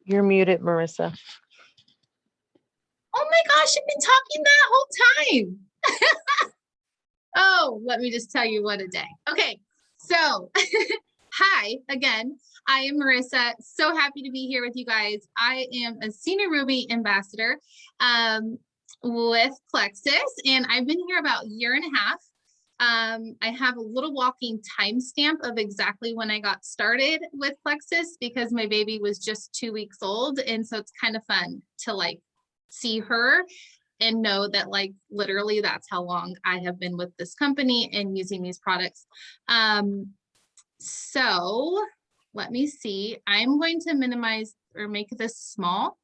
You're muted, Marissa. Oh my gosh, I've been talking that whole time. Oh, let me just tell you what a day. Okay, so hi again. I am Marissa. So happy to be here with you guys. I am a Senior Ruby Ambassador with Plexus, and I've been here about a year and a half. I have a little walking timestamp of exactly when I got started with Plexus because my baby was just 2 weeks old. And so it's kind of fun to like see her and know that like literally that's how long I have been with this company and using these products. So let me see. I'm going to minimize or make this small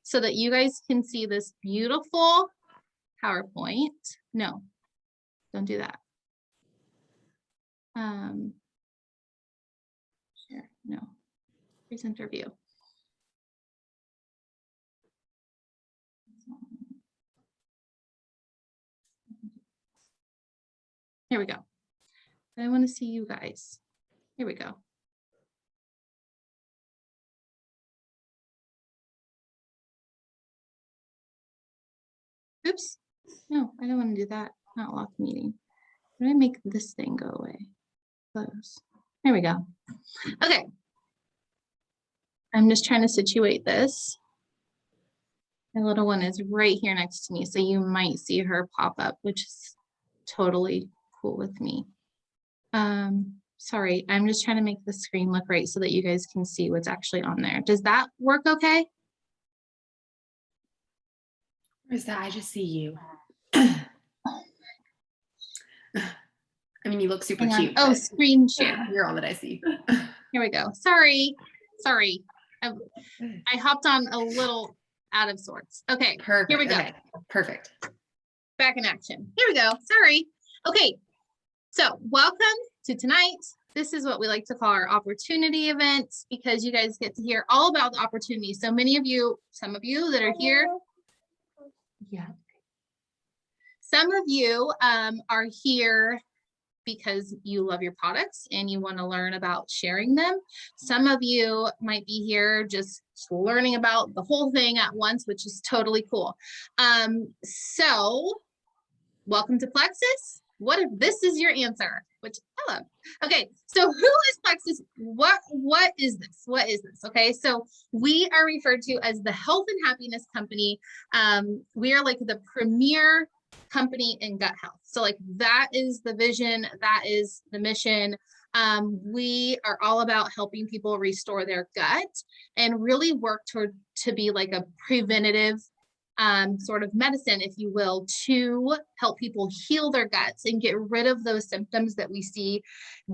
so that you guys can see this beautiful PowerPoint. No, don't do that. Share, no, presenter view. Here we go. I want to see you guys. Here we go. Oops. No, I don't want to do that. Not lock meeting. How do I make this thing go away? Close. There we go. Okay. I'm just trying to situate this. My little one is right here next to me, so you might see her pop up, which is totally cool with me. Sorry, I'm just trying to make the screen look right so that you guys can see what's actually on there. Does that work okay? Or is that I just see you? I mean, you look super cute. Oh, screen share. You're all that I see. Here we go. Sorry. I hopped on a little out of sorts. Okay, perfect. Here we go. Okay. Perfect. Back in action. Here we go. Sorry. Okay, so welcome to tonight. This is what we like to call our opportunity event because you guys get to hear all about the opportunity. So many of you, some of you that are here. Yeah. Some of you are here because you love your products and you want to learn about sharing them. Some of you might be here just learning about the whole thing at once, which is totally cool. So welcome to Plexus. What if this is your answer? Which I love. Okay, so who is Plexus? What is this? What is this? Okay, so we are referred to as the health and happiness company. We are like the premier company in gut health. So like that is the vision, that is the mission. We are all about helping people restore their gut and really work to be like a preventative sort of medicine, if you will, to help people heal their guts and get rid of those symptoms that we see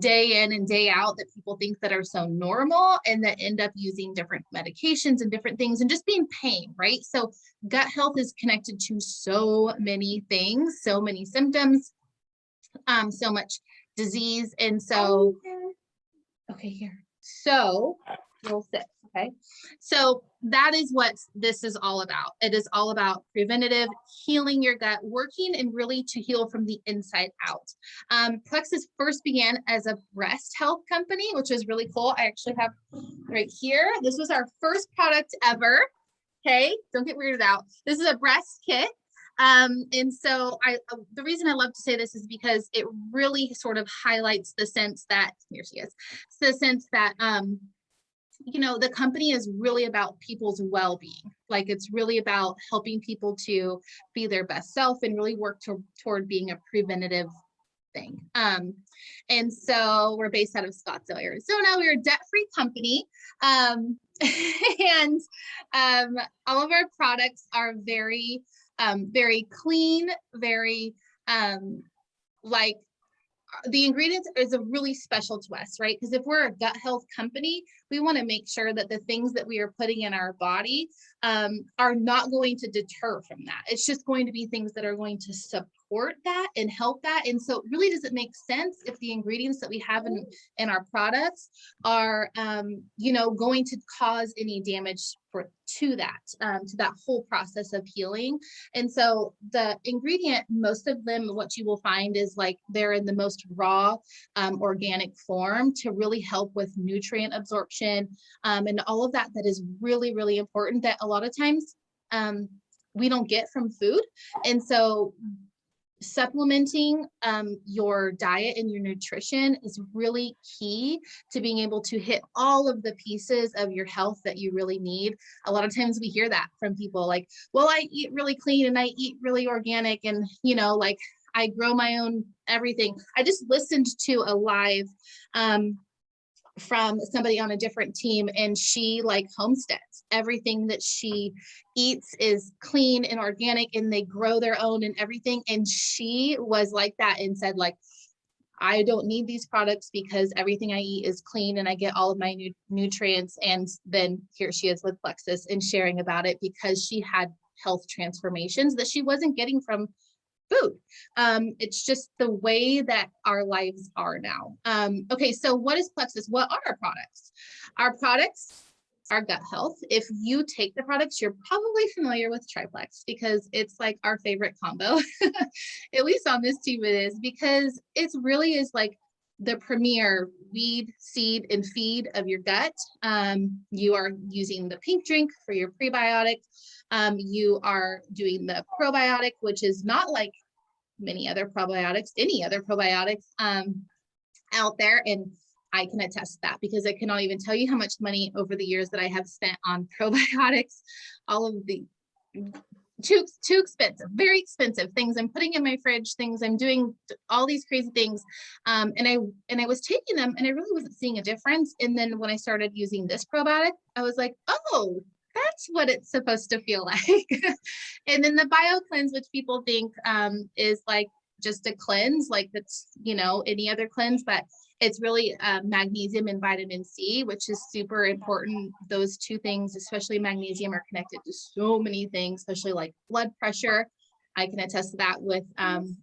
day in and day out that people think that are so normal and that end up using different medications and different things and just being pain, right? So gut health is connected to so many things, so many symptoms, so much disease. And so, okay, here. So we'll sit. Okay, so that is what this is all about. It is all about preventative, healing your gut, working and really to heal from the inside out. Plexus first began as a breast health company, which is really cool. I actually have right here. This was our first product ever. Okay, don't get weirded out. This is a breast kit. And so the reason I love to say this is because it really sort of highlights the sense that, here she is, the sense that, you know, the company is really about people's well-being. Like it's really about helping people to be their best self and really work toward being a preventative thing. And so we're based out of Scottsdale, Arizona. We're a debt-free company. And all of our products are very, very clean, very like the ingredients is a really special to us, right? Because if we're a gut health company, we want to make sure that the things that we are putting in our body are not going to deter from that. It's just going to be things that are going to support support that and help that. And so it really doesn't make sense if the ingredients that we have in our products are, you know, going to cause any damage to that whole process of healing. And so the ingredient, most of them, what you will find is like they're in the most raw, organic form to really help with nutrient absorption, and all of that is really, really important that a lot of times we don't get from food. And so supplementing your diet and your nutrition is really key to being able to hit all of the pieces of your health that you really need. A lot of times we hear that from people like, well, I eat really clean and I eat really organic and, you know, like I grow my own everything. I just listened to a live from somebody on a different team, and she like homesteads. Everything that she eats is clean and organic, and they grow their own and everything. And she was like that and said like, I don't need these products because everything I eat is clean and I get all of my nutrients. And then here she is with Plexus and sharing about it because she had health transformations that she wasn't getting from food. It's just the way that our lives are now. Okay, so what is Plexus? What are our products? Our products are gut health. If you take the products, you're probably familiar with Triplex because it's like our favorite combo. At least on this team it is, because it really is like the premier weed, seed, and feed of your gut. You are using the pink drink for your prebiotic. You are doing the probiotic, which is not like many other probiotics, any other probiotics out there. And I can attest to that because I cannot even tell you how much money over the years that I have spent on probiotics, all of the too expensive, very expensive things I'm putting in my fridge, things I'm doing, all these crazy things. And I was taking them and I really wasn't seeing a difference. And then when I started using this probiotic, I was like, oh, that's what it's supposed to feel like. And then the bio cleanse, which people think is like just a cleanse, like that's, you know, any other cleanse, but it's really magnesium and vitamin C, which is super important. Those two things, especially magnesium, are connected to so many things, especially like blood pressure. I can attest to that with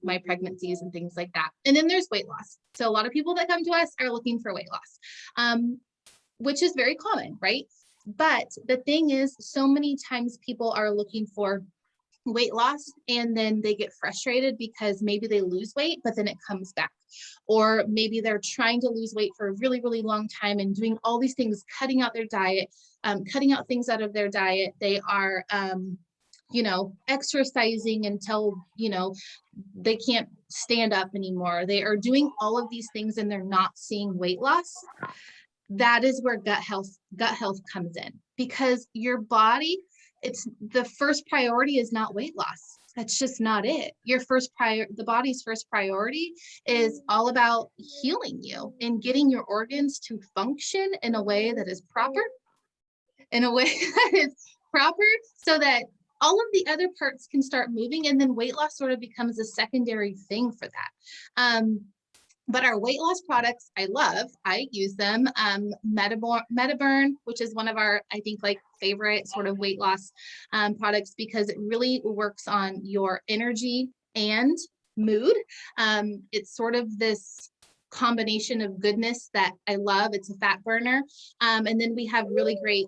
my pregnancies and things like that. And then there's weight loss. So a lot of people that come to us are looking for weight loss, which is very common, right? But the thing is, so many times people are looking for weight loss and then they get frustrated because maybe they lose weight, but then it comes back. Or maybe they're trying to lose weight for a really, really long time and doing all these things, cutting out their diet, cutting out things out of their diet. They are, you know, exercising until, you know, they can't stand up anymore. They are doing all of these things and they're not seeing weight loss. That is where gut health comes in, because your body, it's the first priority is not weight loss. That's just not it. The body's first priority is all about healing you and getting your organs to function in a way that is proper, so that all of the other parts can start moving, and then weight loss sort of becomes a secondary thing for that. But our weight loss products, I love. I use them. MetaBurn, which is one of our, I think, like favorite sort of weight loss products, because it really works on your energy and mood. It's sort of this combination of goodness that I love. It's a fat burner. And then we have really great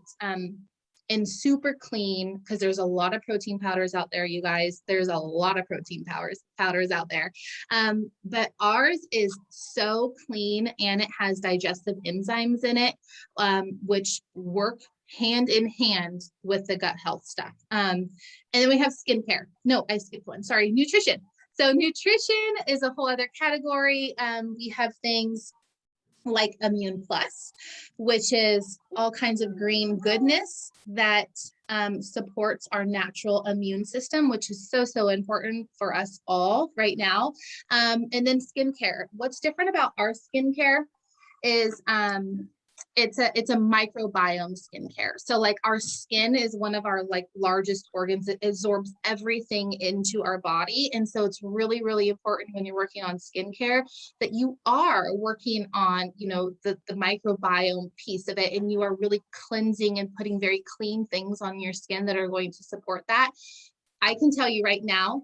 and super clean, because there's a lot of protein powders out there, you guys. There's a lot of protein powders out there. But ours is so clean, and it has digestive enzymes in it, which work hand in hand with the gut health stuff. And then we have skincare. No, I skipped one. Sorry, nutrition. So nutrition is a whole other category. We have things like Immune Plus, which is all kinds of green goodness that supports our natural immune system, which is so important for us all right now. And then skincare. What's different about our skincare is it's a microbiome skincare. So like our skin is one of our like largest organs. It absorbs everything into our body. And so it's really, really important when you're working on skincare that you are working on, you know, the microbiome piece of it, and you are really cleansing and putting very clean things on your skin that are going to support that. I can tell you right now,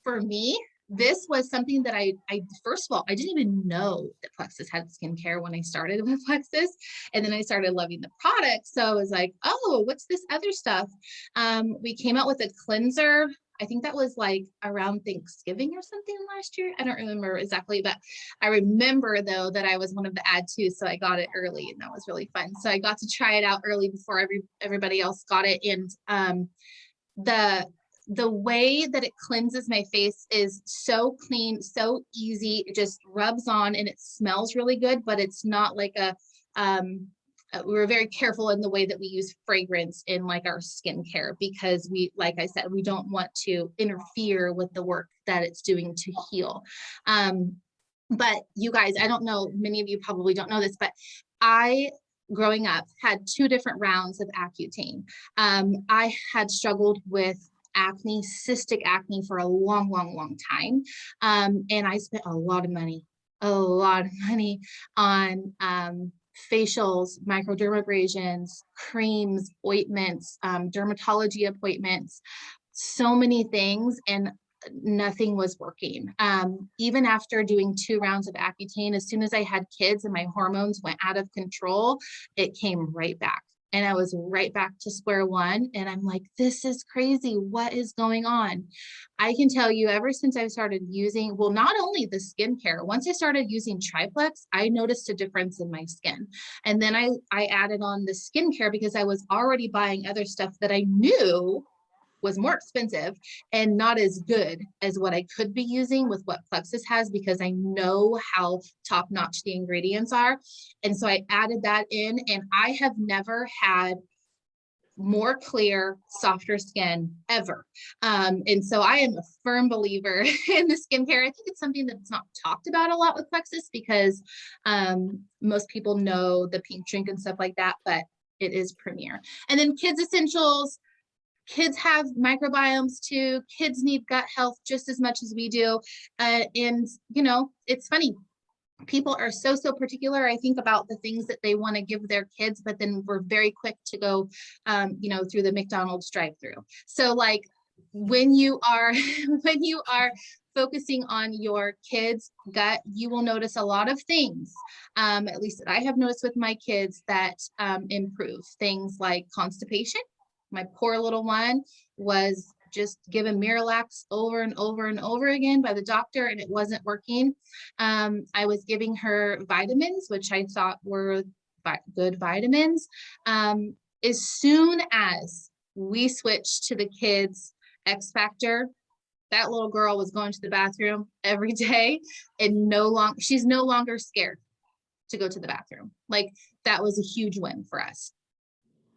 for me, this was something that I first of all, I didn't even know that Plexus had skincare when I started with Plexus. And then I started loving the product. So I was like, oh, what's this other stuff? We came out with a cleanser. I think that was like around Thanksgiving or something last year. I don't remember exactly, but I remember though that I was one of the ad two, so I got it early, and that was really fun. So I got to try it out early before everybody else got it. And the way that it cleanses my face is so clean, so easy. It just rubs on and it smells really good, but it's not like we were very careful in the way that we use fragrance in like our skincare, because we, like I said, we don't want to interfere with the work that it's doing to heal. But you guys, I don't know, many of you probably don't know this, but I, growing up, had 2 different rounds of Accutane. I had struggled with acne, cystic acne, for a long time. And I spent a lot of money on facials, microdermabrasions, creams, ointments, dermatology appointments, so many things, and nothing was working. Even after doing 2 rounds of Accutane, as soon as I had kids and my hormones went out of control, it came right back. And I was right back to square one. And I'm like, this is crazy. What is going on? I can tell you, ever since I started using, well, not only the skincare, once I started using Triplex, I noticed a difference in my skin. And then I added on the skincare because I was already buying other stuff that I knew was more expensive and not as good as what I could be using with what Plexus has, because I know how top-notch the ingredients are. And so I added that in, and I have never had more clear, softer skin ever. And so I am a firm believer in the skincare. I think it's something that's not talked about a lot with Plexus, because most people know the pink drink and stuff like that, but it is premier. And then kids essentials. Kids have microbiomes too. Kids need gut health just as much as we do. And, you know, it's funny. People are so particular, I think, about the things that they want to give their kids, but then we're very quick to go, you know, through the McDonald's drive-through. So like when you are, when you are focusing on your kids' gut, you will notice a lot of things, at least that I have noticed with my kids, that improve things like constipation. My poor little one was just given Miralax over and over again by the doctor, and it wasn't working. I was giving her vitamins, which I thought were good vitamins. As soon as we switched to the kids' X Factor, that little girl was going to the bathroom every day, and she's no longer scared to go to the bathroom. Like, that was a huge win for us.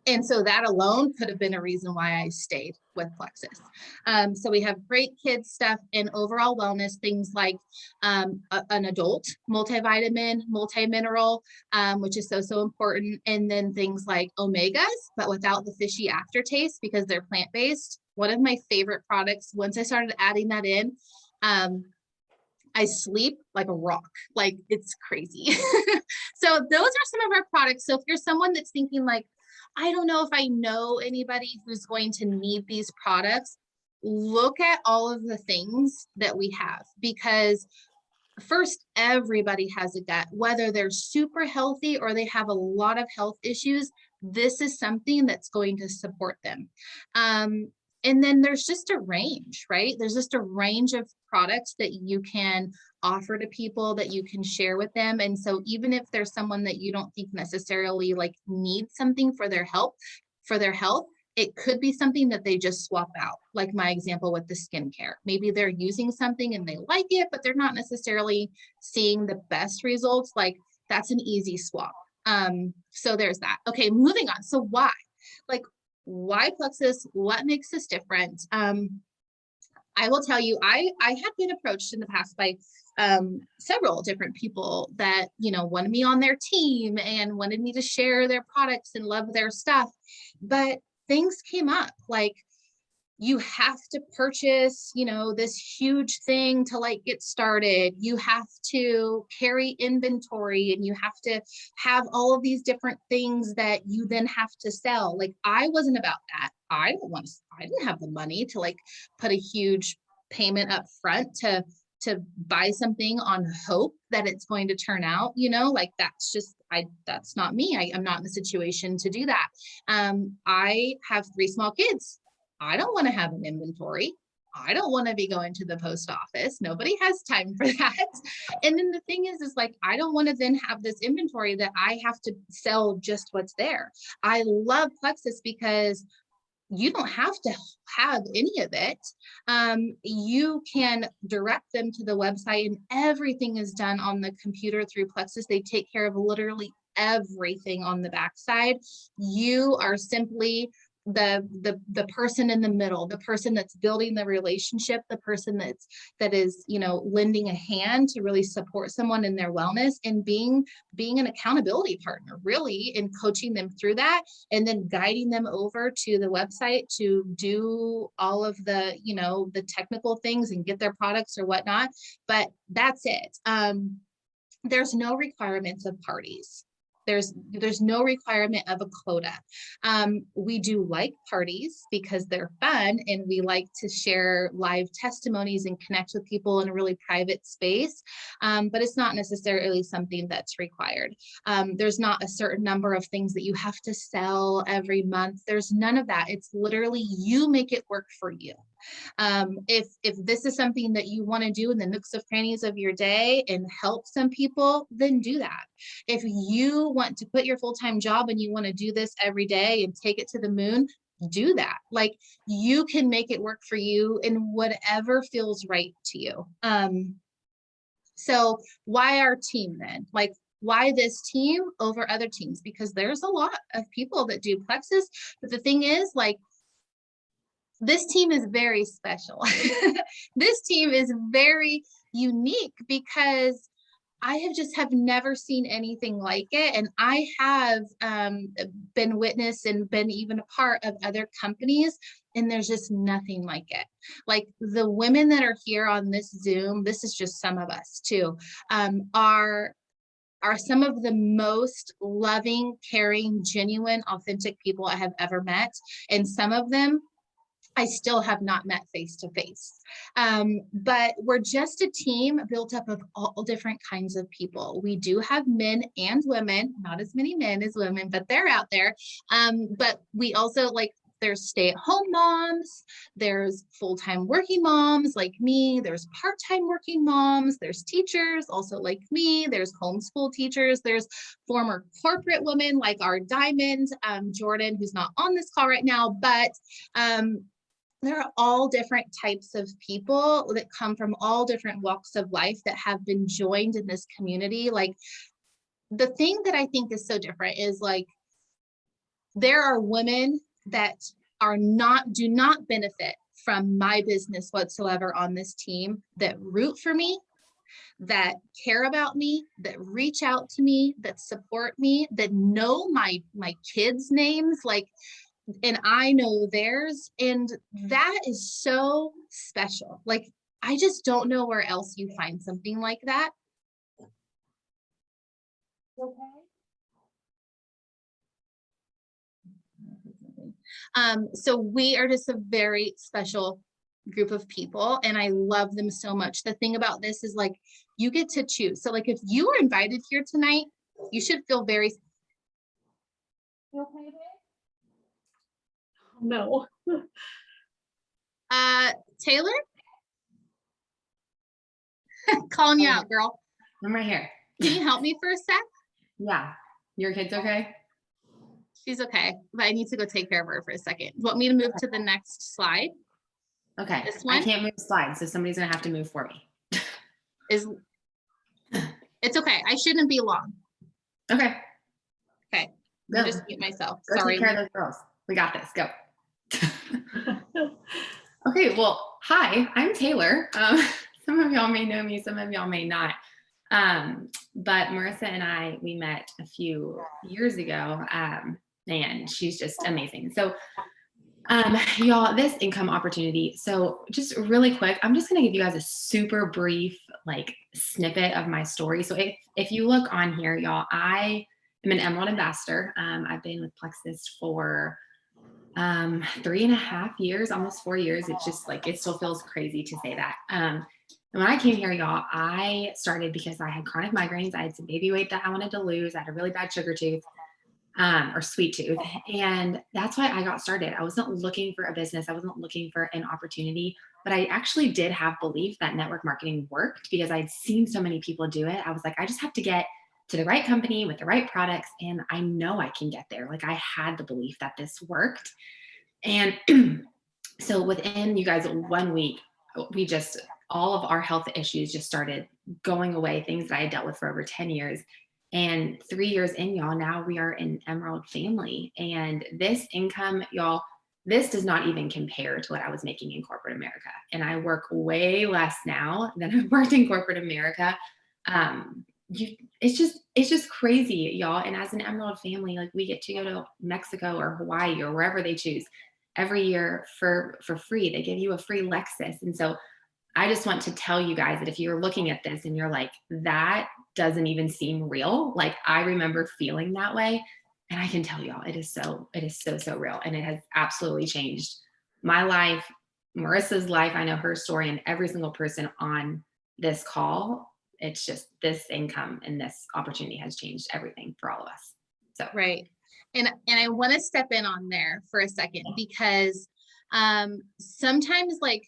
And so that alone could have been a reason why I stayed with Plexus. So we have great kids stuff and overall wellness, things like an adult multivitamin, multi-mineral, which is so important. And then things like omegas, but without the fishy aftertaste because they're plant-based. One of my favorite products, once I started adding that in, I sleep like a rock, like it's crazy. So those are some of our products. So if you're someone that's thinking like, I don't know if I know anybody who's going to need these products, look at all of the things that we have, because first, everybody has a gut, whether they're super healthy or they have a lot of health issues. This is something that's going to support them. And then there's just a range, right? There's just a range of products that you can offer to people, that you can share with them. And so even if there's someone that you don't think necessarily like needs something for their health, it could be something that they just swap out. Like my example with the skincare. Maybe they're using something and they like it, but they're not necessarily seeing the best results. Like, that's an easy swap. So there's that. Okay, moving on. So why Plexus? What makes us different? I will tell you, I had been approached in the past by several different people that, you know, wanted me on their team and wanted me to share their products and love their stuff. But things came up, like, you have to purchase, you know, this huge thing to like get started. You have to carry inventory and you have to have all of these different things that you then have to sell. Like, I wasn't about that. I didn't have the money to like put a huge payment up front to to buy something on hope that it's going to turn out, like that's not me. I'm not in the situation to do that. I have 3 small kids. I don't want to have an inventory. I don't want to be going to the post office. Nobody has time for that. And then the thing is like, I don't want to then have this inventory that I have to sell just what's there. I love Plexus because you don't have to have any of it. You can direct them to the website and everything is done on the computer through Plexus. They take care of literally everything on the backside. You are simply the person in the middle, the person that's building the relationship, the person that is lending a hand to really support someone in their wellness, and being an accountability partner really, and coaching them through that, and then guiding them over to the website to do all of the the technical things and get their products or whatnot. But that's it. There's no requirements of parties. There's no requirement of a quota. We do like parties because they're fun, and we like to share live testimonies and connect with people in a really private space. But it's not necessarily something that's required. There's not a certain number of things that you have to sell every month. There's none of that. It's literally you make it work for you. If this is something that you want to do in the nooks of crannies of your day and help some people, then do that. If you want to quit your full-time job and you want to do this every day and take it to the moon, do that. Like, you can make it work for you in whatever feels right to you. So why our team then? Like, why this team over other teams? Because there's a lot of people that do Plexus, but the thing is, like, this team is very special. This team is very unique because I have never seen anything like it. And I have been witness and been even a part of other companies, and there's just nothing like it. Like, the women that are here on this Zoom, this is just some of us too, are some of the most loving, caring, genuine, authentic people I have ever met. And some of them I still have not met face to face. But we're just a team built up of all different kinds of people. We do have men and women, not as many men as women, but they're out there. But we also, like, there's stay-at-home moms, there's full-time working moms like me, there's part-time working moms, there's teachers also like me, there's homeschool teachers, there's former corporate women like our diamond, Jordan, who's not on this call right now, but there are all different types of people that come from all different walks of life that have been joined in this community. Like, the thing that I think is so different is, like, there are women that do not benefit from my business whatsoever on this team, that root for me, that care about me, that reach out to me, that support me, that know my kids' names, like, and I know theirs. And that is so special. Like, I just don't know where else you find something like that. So we are just a very special group of people, and I love them so much. The thing about this is, like, you get to choose. So, like, if you were invited here tonight, you should feel very. You okay, babe? No. Taylor? Calling you out, girl. I'm right here. Can you help me for a sec? Yeah. Your kid's okay? She's okay, but I need to go take care of her for a second. You want me to move to the next slide? Okay. This one? I can't move slides, so somebody's gonna have to move for me. It's okay. I shouldn't be long. Okay. Okay. Go. I'll just mute myself. Go Sorry. take care of those girls. We got this. Go. Okay, well, hi, I'm Taylor. Some of y'all may know me, some of y'all may not. But Marissa and I, we met a few years ago, and she's just amazing. So y'all, this income opportunity. So just really quick, I'm just gonna give you guys a super brief, like, snippet of my story. So if you look on here, y'all, I am an Emerald Ambassador. I've been with Plexus for 3.5 years, almost 4 years. It's just, like, it still feels crazy to say that. And when I came here, y'all, I started because I had chronic migraines. I had some baby weight that I wanted to lose. I had a really bad sugar tooth, or sweet tooth. And that's why I got started. I wasn't looking for a business. I wasn't looking for an opportunity, but I actually did have belief that network marketing worked because I'd seen so many people do it. I was like, I just have to get to the right company with the right products. And I know I can get there. Like I had the belief that this worked. And so within you guys 1 week, we just, all of our health issues just started going away, things that I had dealt with for over 10 years. And 3 years in, y'all, now we are an Emerald family. And this income, y'all, this does not even compare to what I was making in corporate America. And I work way less now than I've worked in corporate America. It's just crazy, y'all. And as an Emerald family, like we get to go to Mexico or Hawaii or wherever they choose every year for free. They give you a free Lexus. And so I just want to tell you guys that if you're looking at this and you're like, that doesn't even seem real. Like I remember feeling that way. And I can tell y'all, it is so real. And it has absolutely changed my life, Marissa's life. I know her story, and every single person on this call. It's just this income and this opportunity has changed everything for all of us. So, Right. And I want to step in on there for a second because sometimes like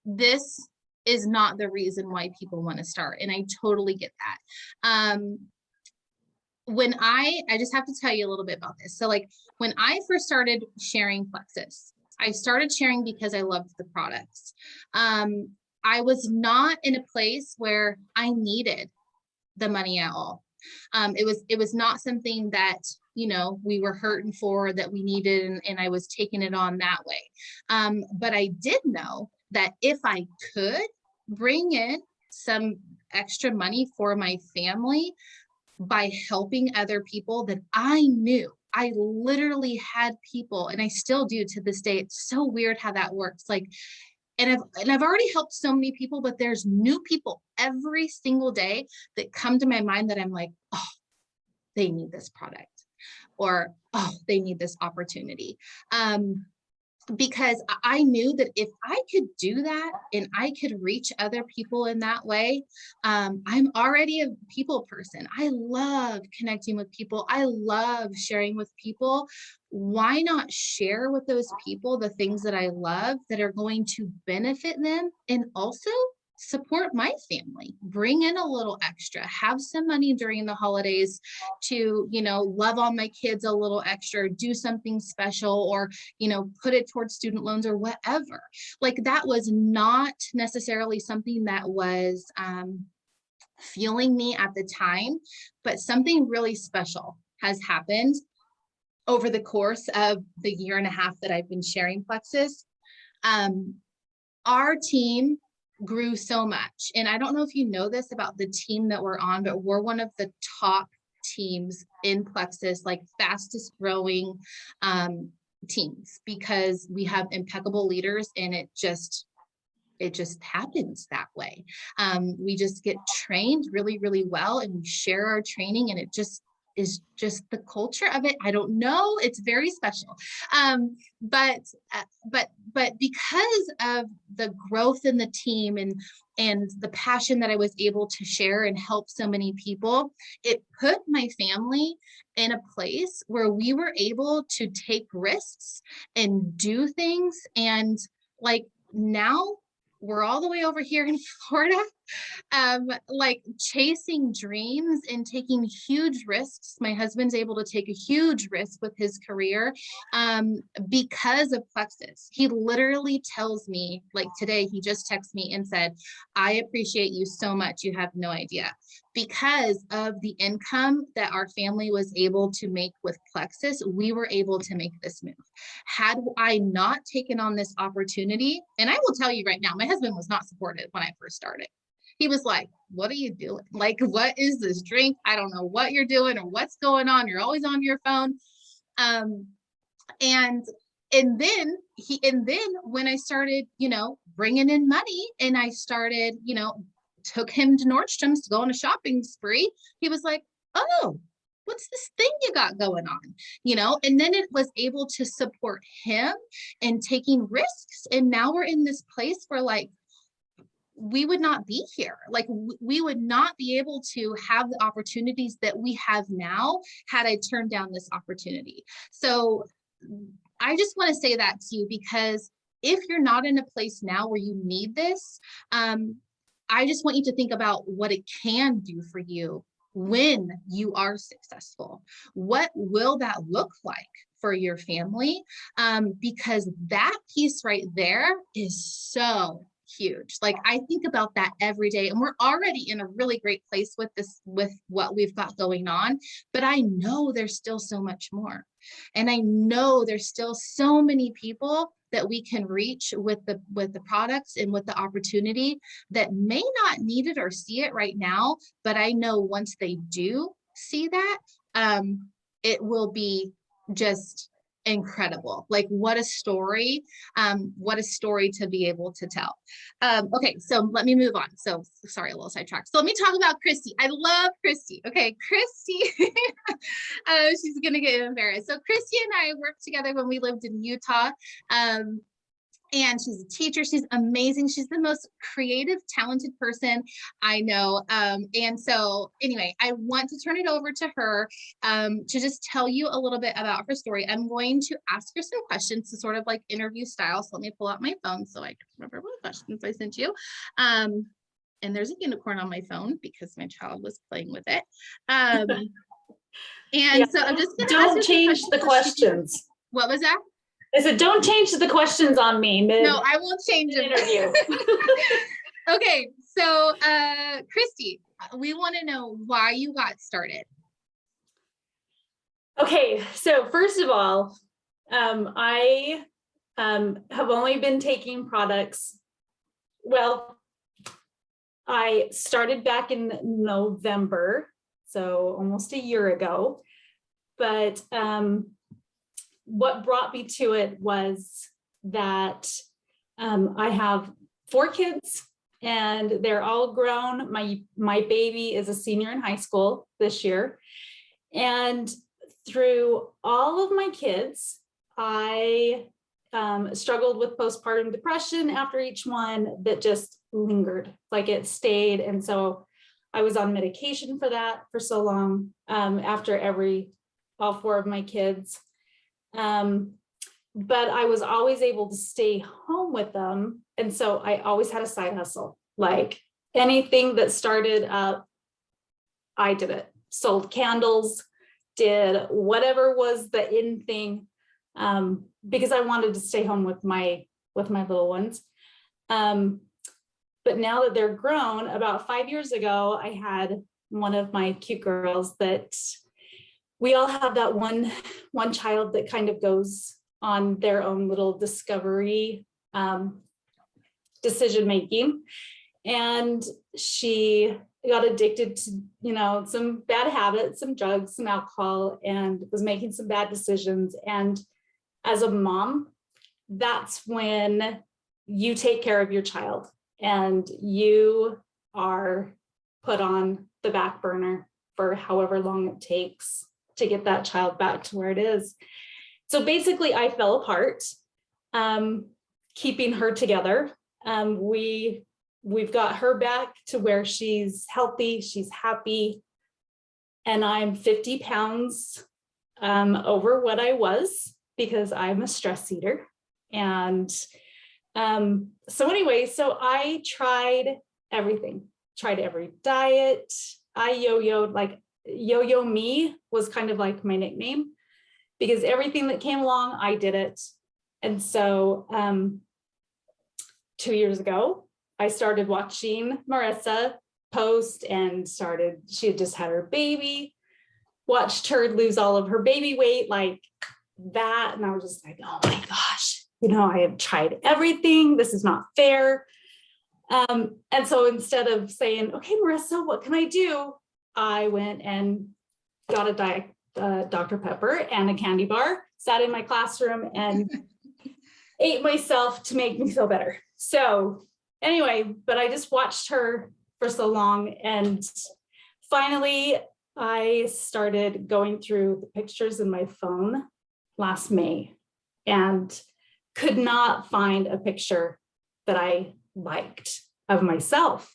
this is not the reason why people want to start. And I totally get that. When I just have to tell you a little bit about this. So like when I first started sharing Plexus, I started sharing because I loved the products. I was not in a place where I needed the money at all. It was not something that, you know, we were hurting for, that we needed, and I was taking it on that way. But I did know that if I could bring in some extra money for my family by helping other people, that I knew, I literally had people, and I still do to this day. It's so weird how that works. Like, and I've already helped so many people, but there's new people every single day that come to my mind that I'm like, oh, they need this product, or oh, they need this opportunity. Because I knew that if I could do that and I could reach other people in that way, I'm already a people person. I love connecting with people. I love sharing with people. Why not share with those people the things that I love that are going to benefit them and also support my family, bring in a little extra, have some money during the holidays to, you know, love on my kids a little extra, do something special, or, you know, put it towards student loans or whatever. Like that was not necessarily something that was fueling me at the time, but something really special has happened over the course of the year and a half that I've been sharing Plexus. Our team grew so much. And I don't know if you know this about the team that we're on, but we're one of the top teams in Plexus, like fastest growing teams, because we have impeccable leaders, and it just happens that way. We just get trained really, really well, and we share our training, and it just is just the culture of it. I don't know. It's very special. But because of the growth in the team and the passion that I was able to share and help so many people, it put my family in a place where we were able to take risks and do things. And like now we're all the way over here in Florida, like chasing dreams and taking huge risks. My husband's able to take a huge risk with his career because of Plexus. He literally tells me, like today, he just texted me and said, I appreciate you so much. You have no idea. Because of the income that our family was able to make with Plexus, we were able to make this move. Had I not taken on this opportunity, and I will tell you right now, my husband was not supportive when I first started. He was like, what are you doing? Like, what is this drink? I don't know what you're doing or what's going on. You're always on your phone. And then when I started, you know, bringing in money, and I started, you know, took him to Nordstrom's to go on a shopping spree, he was like, oh, what's this thing you got going on? You know, and then it was able to support him and taking risks. And now we're in this place where like, we would not be here. Like we would not be able to have the opportunities that we have now had I turned down this opportunity. So I just want to say that to you, because if you're not in a place now where you need this, I just want you to think about what it can do for you when you are successful. What will that look like for your family? Because that piece right there is so huge. Like I think about that every day, and we're already in a really great place with this, with what we've got going on, but I know there's still so much more. And I know there's still so many people that we can reach with the products and with the opportunity that may not need it or see it right now, but I know once they do see that, it will be just incredible. Like what a story to be able to tell. Okay, so let me move on. So sorry, a little sidetracked. So let me talk about Christy. I love Christy. Okay, Christy, she's gonna get embarrassed. So Christy and I worked together when we lived in Utah. And she's a teacher. She's amazing. She's the most creative, talented person I know. And so anyway, I want to turn it over to her to just tell you a little bit about her story. I'm going to ask her some questions to sort of like interview style. So let me pull out my phone so I can remember what questions I sent you. And there's a unicorn on my phone because my child was playing with it. And yeah, so I'm just going to don't change the questions. What was that? I said, don't change the questions on me. No, I won't change them. Interview. Okay, so Christy, we want to know why you got started. Okay, so first of all, I have only been taking products. Well, I started back in November, so almost a year ago, but what brought me to it was that I have 4 kids and they're all grown. My baby is a senior in high school this year. And through all of my kids, I struggled with postpartum depression after each one that just lingered, like it stayed. And so I was on medication for that for so long after all 4 of my kids. But I was always able to stay home with them. And so I always had a side hustle, like anything that started up, I did it. Sold candles, did whatever was the in thing, because I wanted to stay home with my little ones. But now that they're grown, about 5 years ago, I had one of my cute girls that we all have that one child that kind of goes on their own little discovery decision making. And she got addicted to, some bad habits, some drugs, some alcohol, and was making some bad decisions. And as a mom, that's when you take care of your child and you are put on the back burner for however long it takes to get that child back to where it is. So basically I fell apart, keeping her together. We've got her back to where she's healthy, she's happy, and I'm 50 pounds over what I was because I'm a stress eater. And so anyway, so I tried everything, tried every diet. I yo-yoed, like Yo-Yo Me was kind of like my nickname because everything that came along, I did it. And so 2 years ago, I started watching Marissa post and she had just had her baby, watched her lose all of her baby weight like that. And I was just like, oh my gosh, I have tried everything. This is not fair. And so instead of saying, okay, Marissa, what can I do? I went and got a Dr. Pepper and a candy bar, sat in my classroom and ate myself to make me feel better. So anyway, but I just watched her for so long. And finally, I started going through the pictures in my phone last May and could not find a picture that I liked. of myself.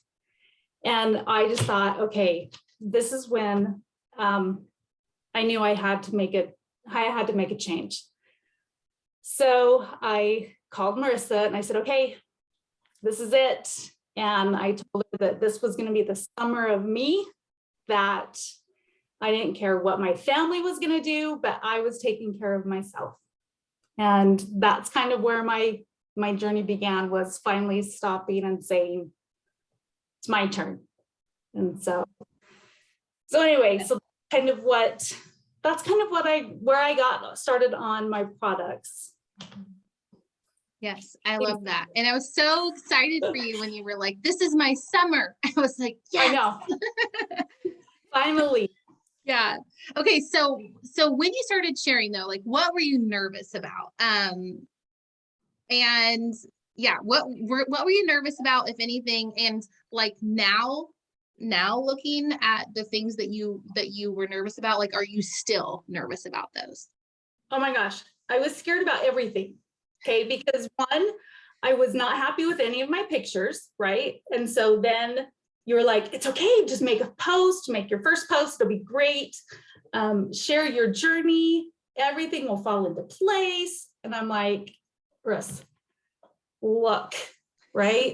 And I just thought, okay, this is when I knew I had to make a change. So I called Marissa and I said, okay, this is it. And I told her that this was going to be the summer of me, that I didn't care what my family was going to do, but I was taking care of myself. And that's kind of where my journey began, was finally stopping and saying, it's my turn. And so anyway, so that's kind of where I got started on my products. Yes, I love that. And I was so excited for you when you were like, this is my summer. I was like, yes. I know. Finally. Yeah. Okay. So when you started sharing though, like what were you nervous about? And yeah, what were you nervous about, if anything? And like now looking at the things that you were nervous about, like, are you still nervous about those? Oh my gosh, I was scared about everything. Okay, because one, I was not happy with any of my pictures, right? And so then you were like, it's okay, just make a post, make your first post, it'll be great. Share your journey, everything will fall into place. And I'm like, Russ, look, right?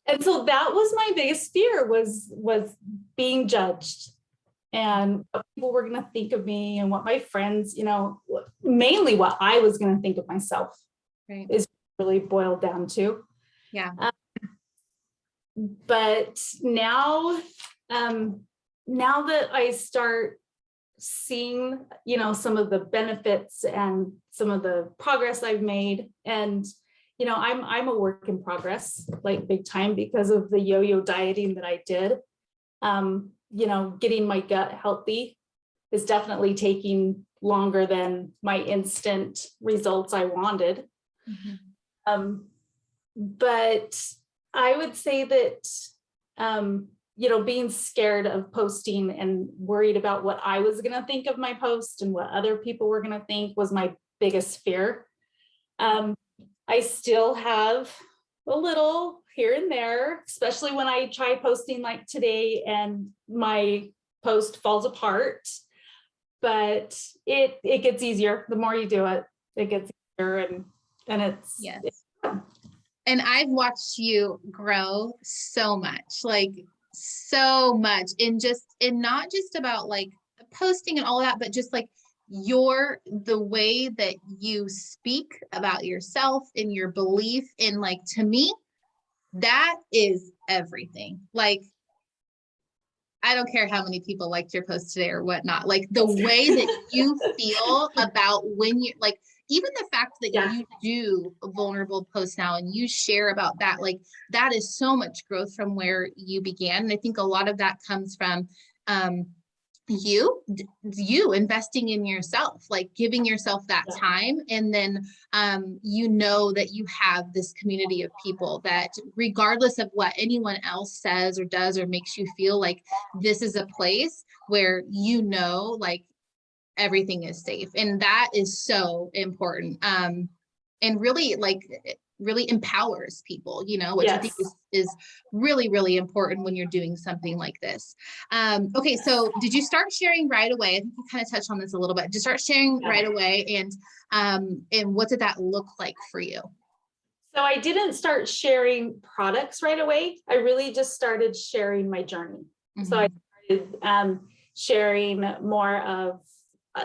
And so that was my biggest fear, was being judged and what people were going to think of me, and what my friends, mainly what I was going to think of myself. Right. Is really boiled down to. Yeah. But now that I start seeing, some of the benefits and some of the progress I've made, and I'm a work in progress, like big time, because of the yo-yo dieting that I did. Getting my gut healthy is definitely taking longer than my instant results I wanted. Mm-hmm. But I would say that, being scared of posting and worried about what I was going to think of my post and what other people were going to think was my biggest fear. I still have a little here and there, especially when I try posting like today and my post falls apart, but it gets easier. The more you do it, it gets easier, and it's, yes. It's fun. And I've watched you grow so much, like so much, and not just about like posting and all that, but just like the way that you speak about yourself and your belief in, like, to me, that is everything. Like, I don't care how many people liked your post today or whatnot, like the way that you feel about when you, like, even the fact that you do vulnerable posts now and you share about that, like, that is so much growth from where you began. And I think a lot of that comes from you investing in yourself, like giving yourself that time. And then that you have this community of people that, regardless of what anyone else says or does or makes you feel, like this is a place where like everything is safe. And that is so important. And really, like, it really empowers people, which I think is really, really important when you're doing something like this. Okay, so did you start sharing right away? I think you kind of touched on this a little bit. Did you start sharing right away? And what did that look like for you? So I didn't start sharing products right away. I really just started sharing my journey. Mm-hmm. So I started sharing more of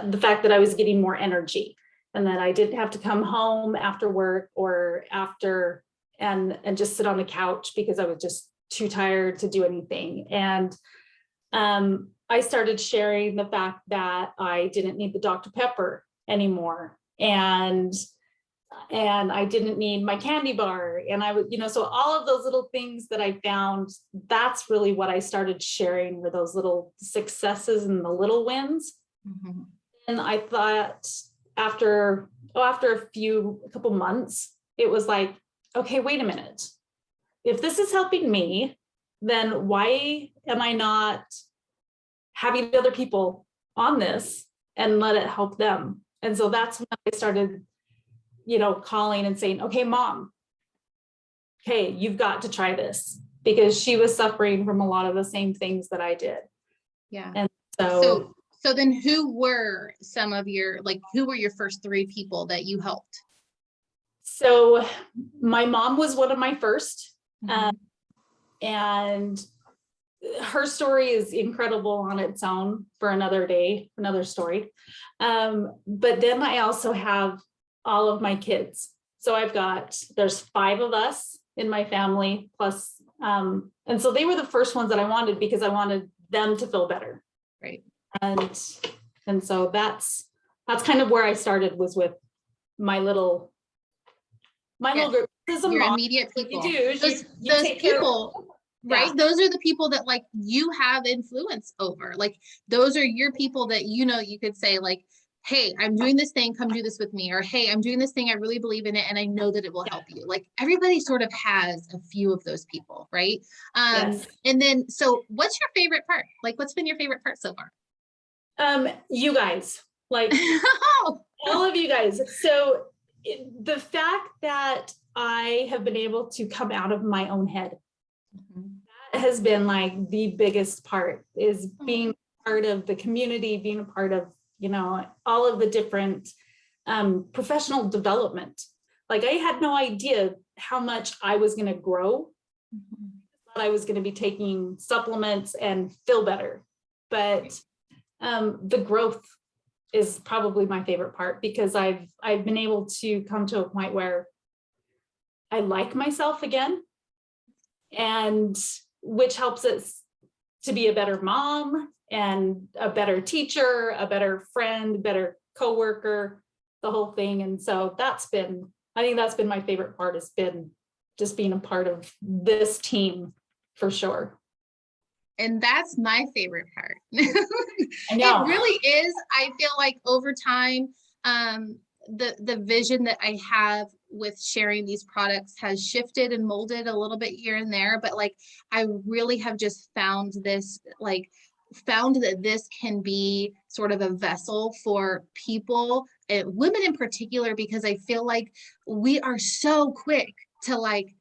the fact that I was getting more energy, and that I didn't have to come home after work or after and just sit on the couch because I was just too tired to do anything. And I started sharing the fact that I didn't need the Dr. Pepper anymore, and I didn't need my candy bar. And I would, so all of those little things that I found, that's really what I started sharing, were those little successes and the little wins. Mm-hmm. And I thought after a couple months, it was like, okay, wait a minute. If this is helping me, then why am I not having other people on this and let it help them? And so that's when I started, calling and saying, okay, Mom, okay, you've got to try this. because she was suffering from a lot of the same things that I did. Yeah. And So then who were some of your, like, who were your first 3 people that you helped? So my mom was one of my first, Mhm. and her story is incredible on its own for another day, another story. But then I also have all of my kids. So there's 5 of us in my family plus, and so they were the first ones that I wanted because I wanted them to feel better. Right. And so that's kind of where I started, was with my little group. As a Your mom, immediate what you people. do is Those you take care of people, right? Yeah. Those are the people that like you have influence over. Like those are your people that, you know, you could say like, hey, I'm doing this thing, come do this with me. Or, hey, I'm doing this thing, I really believe in it and I know that it will help you. Like everybody sort of has a few of those people, right? Yes. And then, so what's your favorite part? Like, what's been your favorite part so far? You guys, like all of you guys. So the fact that I have been able to come out of my own head, that has been like the biggest part, is being part of the community, being a part of, you know, all of the different professional development. Like I had no idea how much I was going to grow. I was going to be taking supplements and feel better, but the growth is probably my favorite part, because I've been able to come to a point where I like myself again, and which helps us to be a better mom and a better teacher, a better friend, better coworker, the whole thing. And so I think that's been my favorite part, has been just being a part of this team for sure. And that's my favorite part. I know. It really is. I feel like over time, the vision that I have with sharing these products has shifted and molded a little bit here and there, but like I really have just found that this can be sort of a vessel for people, women in particular, because I feel like we are so quick to like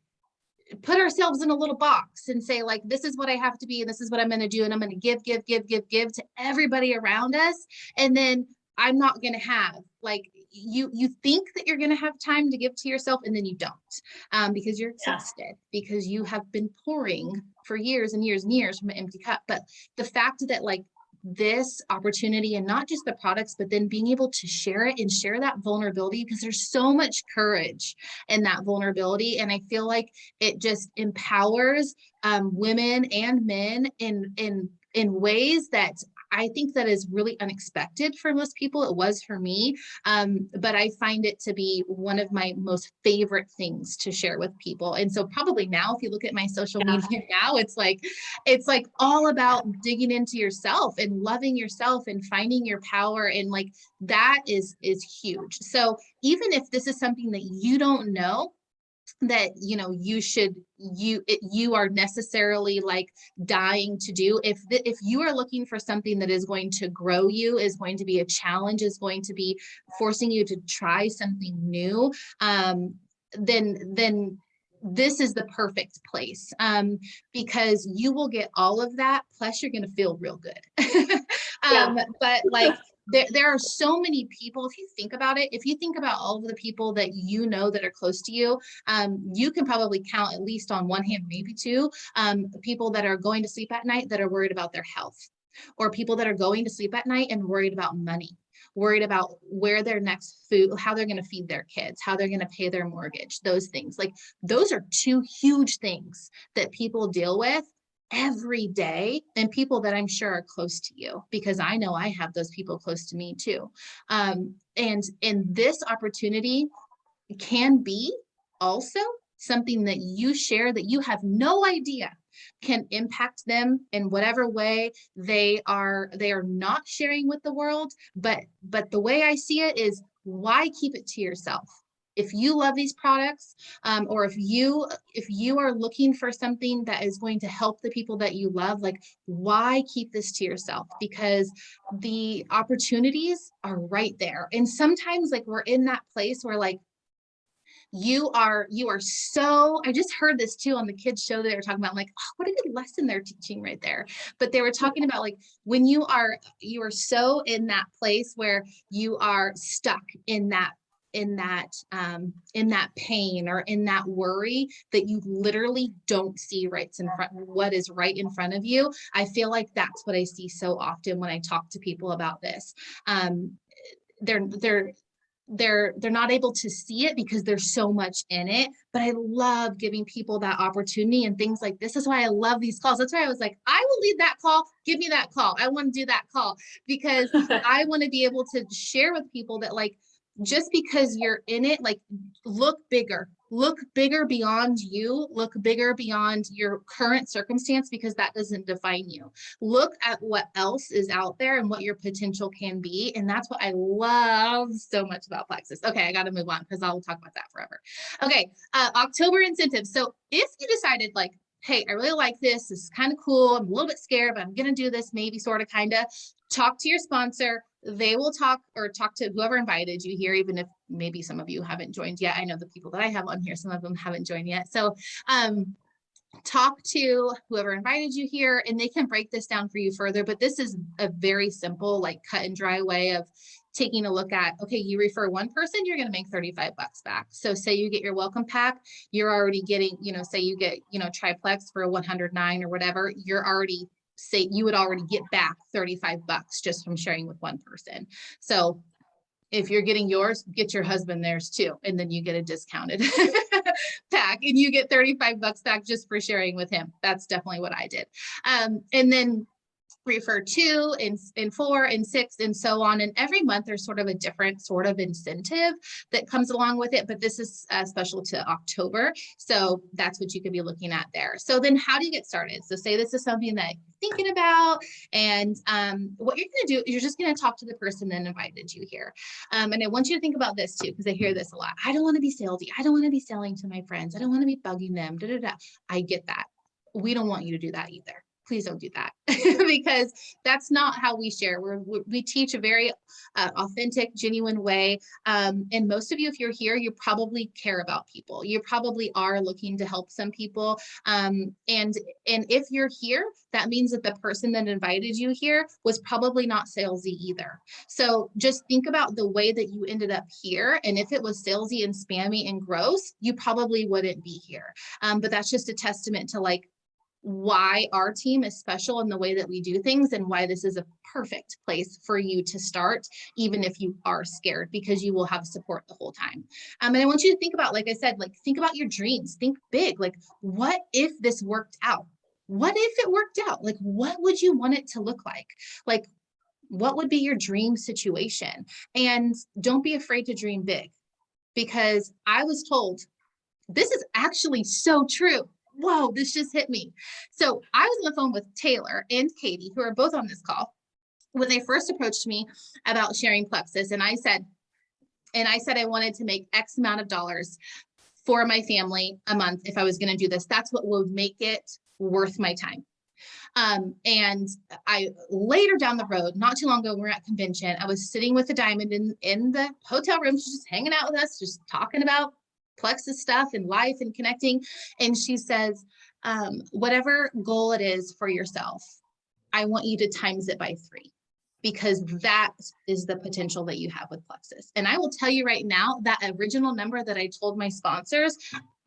put ourselves in a little box and say like, this is what I have to be, and this is what I'm going to do, and I'm going to give to everybody around us, and then I'm not going to have, like, you think that you're going to have time to give to yourself, and then you don't, because you're exhausted, because you have been pouring for years and years and years from an empty cup. But the fact that like this opportunity, and not just the products, but then being able to share it and share that vulnerability, because there's so much courage in that vulnerability. And I feel like it just empowers women and men in ways that I think that is really unexpected for most people. It was for me, but I find it to be one of my most favorite things to share with people. And so probably now, if you look at my social media now, it's like all about digging into yourself and loving yourself and finding your power, and like that is huge. So even if this is something that you don't know that you are necessarily like dying to do, if you are looking for something that is going to grow you, is going to be a challenge, is going to be forcing you to try something new, then this is the perfect place, because you will get all of that, plus you're going to feel real good. But like there are so many people, if you think about it, if you think about all of the people that you know that are close to you, you can probably count at least on one hand, maybe two, people that are going to sleep at night that are worried about their health, or people that are going to sleep at night and worried about money, worried about where their next food, how they're going to feed their kids, how they're going to pay their mortgage, those things. Like those are two huge things that people deal with every day, and people that I'm sure are close to you, because I know I have those people close to me too. And this opportunity can be also something that you share that you have no idea can impact them in whatever way they are not sharing with the world. But the way I see it is, why keep it to yourself? If you love these products, or if you are looking for something that is going to help the people that you love, like, why keep this to yourself? Because the opportunities are right there. And sometimes like we're in that place where like you are so, I just heard this too on the kids show that they were talking about, like, oh, what a good lesson they're teaching right there. But they were talking about like when you are so in that place where you are stuck in that pain or in that worry that you literally don't see what is right in front of you. I feel like that's what I see so often when I talk to people about this. They're not able to see it because there's so much in it, but I love giving people that opportunity and things like this is why I love these calls. That's why I was like, I will lead that call. Give me that call. I want to do that call because I want to be able to share with people that like, just because you're in it, like look bigger beyond you, look bigger beyond your current circumstance, because that doesn't define you. Look at what else is out there and what your potential can be. And that's what I love so much about Plexus. Okay, I got to move on because I'll talk about that forever. Okay, October incentives. So if you decided like, hey, I really like this, this is kind of cool, I'm a little bit scared, but I'm going to do this, maybe sort of, kind of, talk to your sponsor. They will talk to whoever invited you here, even if maybe some of you haven't joined yet. I know the people that I have on here, some of them haven't joined yet. So talk to whoever invited you here and they can break this down for you further. But this is a very simple, like cut and dry way of taking a look at, okay, you refer one person, you're going to make $35 back. So say you get your welcome pack, you're already getting, say you get, triplex for 109 or whatever, you would already get back $35 just from sharing with one person. So if you're getting yours, get your husband theirs too. And then you get a discounted pack and you get $35 back just for sharing with him. That's definitely what I did. And then refer 2 and 4 and 6 and so on. And every month there's sort of a different sort of incentive that comes along with it. But this is special to October. So that's what you could be looking at there. So then how do you get started? So say this is something that you're thinking about, and what you're going to do, you're just going to talk to the person that invited you here. And I want you to think about this too, because I hear this a lot. I don't want to be salesy. I don't want to be selling to my friends. I don't want to be bugging them. Da, da, da. I get that. We don't want you to do that either. Please don't do that because that's not how we share. We teach a very authentic, genuine way. And most of you, if you're here, you probably care about people. You probably are looking to help some people. And if you're here, that means that the person that invited you here was probably not salesy either. So just think about the way that you ended up here. And if it was salesy and spammy and gross, you probably wouldn't be here. But that's just a testament to like, why our team is special in the way that we do things and why this is a perfect place for you to start, even if you are scared, because you will have support the whole time. And I want you to think about, like I said, like think about your dreams, think big, like what if this worked out? What if it worked out? Like, what would you want it to look like? Like, what would be your dream situation? And don't be afraid to dream big, because I was told, this is actually so true. Whoa, this just hit me. So I was on the phone with Taylor and Katie, who are both on this call, when they first approached me about sharing Plexus. And I said I wanted to make X amount of dollars for my family a month if I was going to do this. That's what would make it worth my time. And I later down the road, not too long ago, we were at convention. I was sitting with a diamond in the hotel room. She's just hanging out with us, just talking about Plexus stuff and life and connecting. And she says, whatever goal it is for yourself, I want you to times it by 3, because that is the potential that you have with Plexus. And I will tell you right now, that original number that I told my sponsors,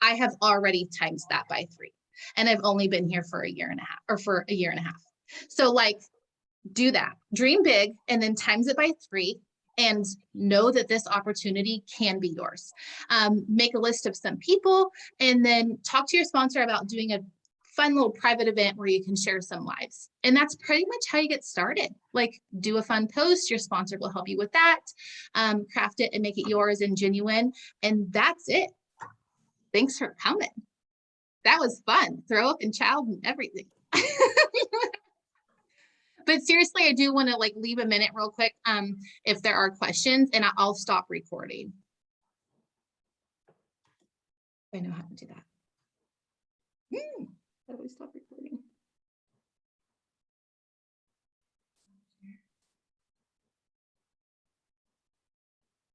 I have already times that by 3. And I've only been here for a year and a half. So like, do that, dream big, and then times it by 3. And know that this opportunity can be yours. Make a list of some people and then talk to your sponsor about doing a fun little private event where you can share some lives. And that's pretty much how you get started. Like, do a fun post, your sponsor will help you with that, craft it and make it yours and genuine. And that's it. Thanks for coming. That was fun. Throw up and child and everything. But seriously, I do want to like leave a minute real quick if there are questions, and I'll stop recording. I know how to do that. How do we stop recording?